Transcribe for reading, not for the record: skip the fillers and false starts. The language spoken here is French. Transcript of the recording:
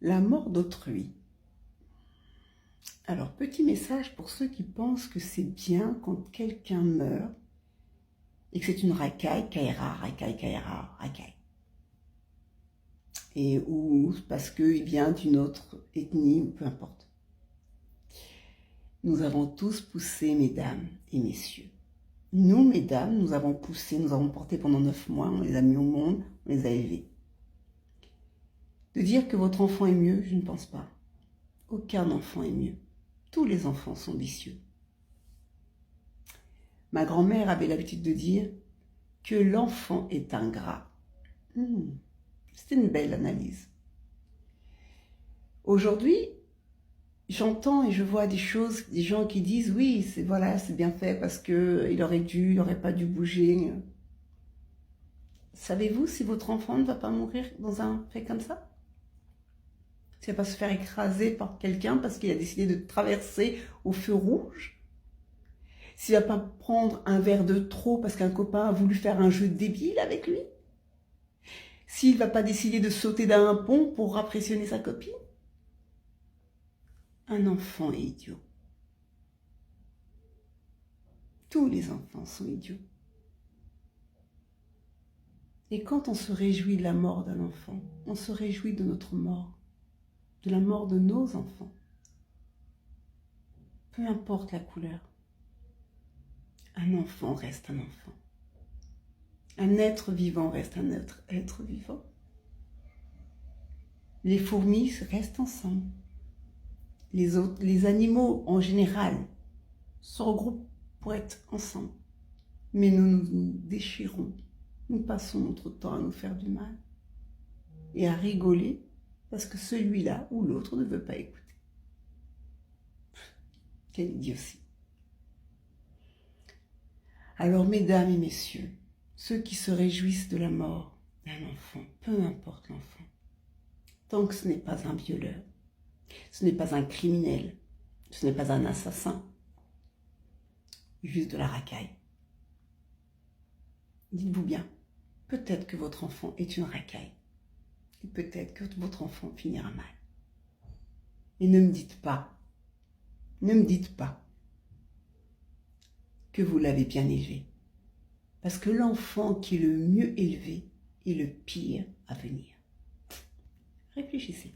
La mort d'autrui. Alors, petit message pour ceux qui pensent que c'est bien quand quelqu'un meurt et que c'est une racaille, racaille. Et ou parce qu'il vient d'une autre ethnie, peu importe. Nous avons tous poussé, mesdames et messieurs. Nous, mesdames, nous avons poussé, nous avons porté pendant 9 mois, on les a mis au monde, on les a élevés. De dire que votre enfant est mieux, je ne pense pas. Aucun enfant est mieux. Tous les enfants sont vicieux. Ma grand-mère avait l'habitude de dire que l'enfant est ingrat. C'était une belle analyse. Aujourd'hui, j'entends et je vois des choses, des gens qui disent oui, c'est bien fait parce qu'il aurait pas dû bouger. Savez-vous si votre enfant ne va pas mourir dans un fait comme ça? S'il ne va pas se faire écraser par quelqu'un parce qu'il a décidé de traverser au feu rouge? S'il ne va pas prendre un verre de trop parce qu'un copain a voulu faire un jeu débile avec lui? S'il ne va pas décider de sauter d'un pont pour impressionner sa copine? Un enfant est idiot. Tous les enfants sont idiots. Et quand on se réjouit de la mort d'un enfant, on se réjouit de notre mort, de la mort de nos enfants. Peu importe la couleur, un enfant reste un enfant. Un être vivant reste un être vivant. Les fourmis restent ensemble. Les animaux en général se regroupent pour être ensemble. Mais nous déchirons. Nous passons notre temps à nous faire du mal et à rigoler parce que celui-là ou l'autre ne veut pas écouter. Quelle idiotie. Alors, mesdames et messieurs, ceux qui se réjouissent de la mort d'un enfant, peu importe l'enfant, tant que ce n'est pas un violeur, ce n'est pas un criminel, ce n'est pas un assassin, juste de la racaille. Dites-vous bien, peut-être que votre enfant est une racaille. Et peut-être que votre enfant finira mal. Et ne me dites pas que vous l'avez bien élevé. Parce que l'enfant qui est le mieux élevé est le pire à venir. Réfléchissez.